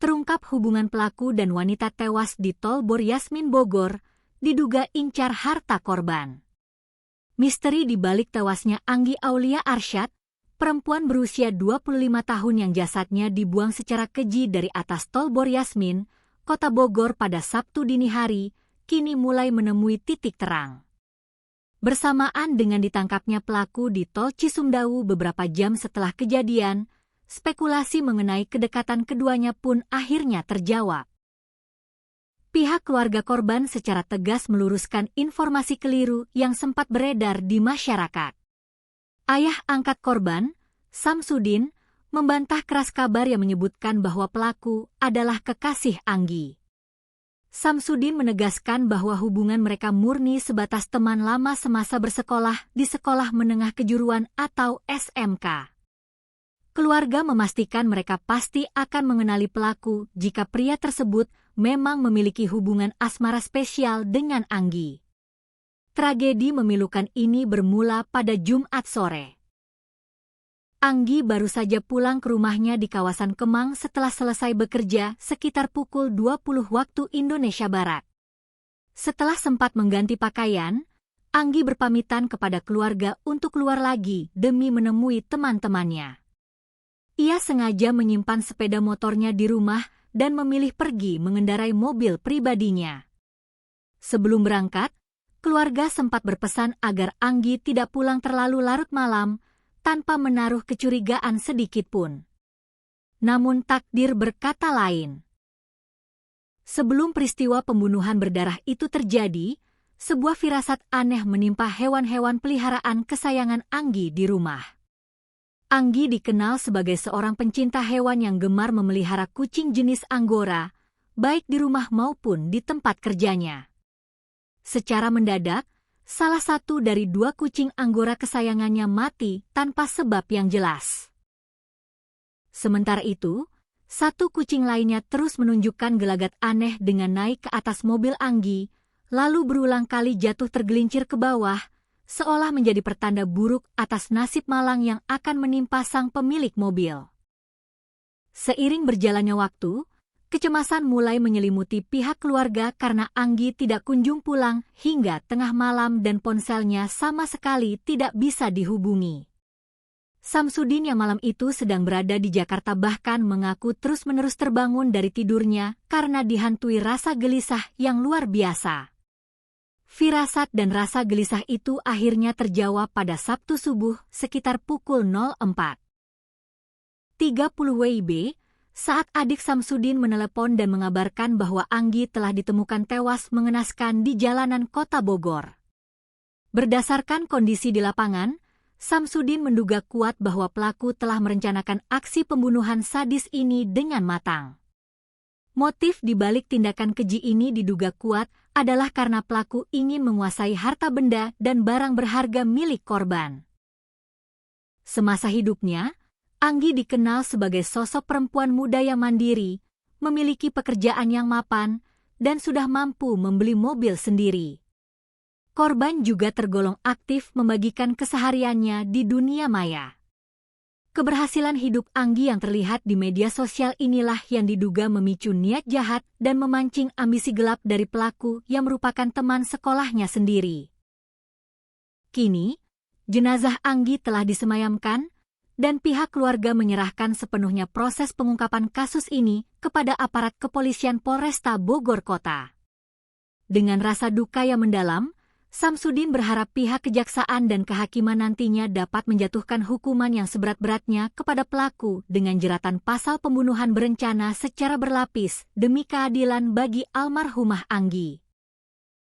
terungkap hubungan pelaku dan wanita tewas di Tol Bor Yasmin Bogor, diduga incar harta korban. Misteri di balik tewasnya Anggi Aulia Arsyad, perempuan berusia 25 tahun yang jasadnya dibuang secara keji dari atas Tol Bor Yasmin, Kota Bogor pada Sabtu dini hari, kini mulai menemui titik terang. Bersamaan dengan ditangkapnya pelaku di Tol Cisumdawu beberapa jam setelah kejadian, spekulasi mengenai kedekatan keduanya pun akhirnya terjawab. Pihak keluarga korban secara tegas meluruskan informasi keliru yang sempat beredar di masyarakat. Ayah angkat korban, Samsudin, membantah keras kabar yang menyebutkan bahwa pelaku adalah kekasih Anggi. Samsudin menegaskan bahwa hubungan mereka murni sebatas teman lama semasa bersekolah di Sekolah Menengah Kejuruan atau SMK. Keluarga memastikan mereka pasti akan mengenali pelaku jika pria tersebut memang memiliki hubungan asmara spesial dengan Anggi. Tragedi memilukan ini bermula pada Jumat sore. Anggi baru saja pulang ke rumahnya di kawasan Kemang setelah selesai bekerja sekitar pukul 20 waktu Indonesia Barat. Setelah sempat mengganti pakaian, Anggi berpamitan kepada keluarga untuk keluar lagi demi menemui teman-temannya. Ia sengaja menyimpan sepeda motornya di rumah dan memilih pergi mengendarai mobil pribadinya. Sebelum berangkat, keluarga sempat berpesan agar Anggi tidak pulang terlalu larut malam tanpa menaruh kecurigaan sedikit pun. Namun takdir berkata lain. Sebelum peristiwa pembunuhan berdarah itu terjadi, sebuah firasat aneh menimpa hewan-hewan peliharaan kesayangan Anggi di rumah. Anggi dikenal sebagai seorang pencinta hewan yang gemar memelihara kucing jenis Anggora, baik di rumah maupun di tempat kerjanya. Secara mendadak, salah satu dari 2 kucing Anggora kesayangannya mati tanpa sebab yang jelas. Sementara itu, 1 kucing lainnya terus menunjukkan gelagat aneh dengan naik ke atas mobil Anggi, lalu berulang kali jatuh tergelincir ke bawah, seolah menjadi pertanda buruk atas nasib malang yang akan menimpa sang pemilik mobil. Seiring berjalannya waktu, kecemasan mulai menyelimuti pihak keluarga karena Anggi tidak kunjung pulang hingga tengah malam dan ponselnya sama sekali tidak bisa dihubungi. Samsudin yang malam itu sedang berada di Jakarta bahkan mengaku terus-menerus terbangun dari tidurnya karena dihantui rasa gelisah yang luar biasa. Firasat dan rasa gelisah itu akhirnya terjawab pada Sabtu subuh sekitar pukul 04.30 WIB saat adik Samsudin menelepon dan mengabarkan bahwa Anggi telah ditemukan tewas mengenaskan di jalanan Kota Bogor. Berdasarkan kondisi di lapangan, Samsudin menduga kuat bahwa pelaku telah merencanakan aksi pembunuhan sadis ini dengan matang. Motif di balik tindakan keji ini diduga kuat adalah karena pelaku ingin menguasai harta benda dan barang berharga milik korban. Semasa hidupnya, Anggi dikenal sebagai sosok perempuan muda yang mandiri, memiliki pekerjaan yang mapan, dan sudah mampu membeli mobil sendiri. Korban juga tergolong aktif membagikan kesehariannya di dunia maya. Keberhasilan hidup Anggi yang terlihat di media sosial inilah yang diduga memicu niat jahat dan memancing ambisi gelap dari pelaku yang merupakan teman sekolahnya sendiri. Kini, jenazah Anggi telah disemayamkan dan pihak keluarga menyerahkan sepenuhnya proses pengungkapan kasus ini kepada aparat kepolisian Polresta Bogor Kota. Dengan rasa duka yang mendalam, Samsudin berharap pihak kejaksaan dan kehakiman nantinya dapat menjatuhkan hukuman yang seberat-beratnya kepada pelaku dengan jeratan pasal pembunuhan berencana secara berlapis demi keadilan bagi almarhumah Anggi.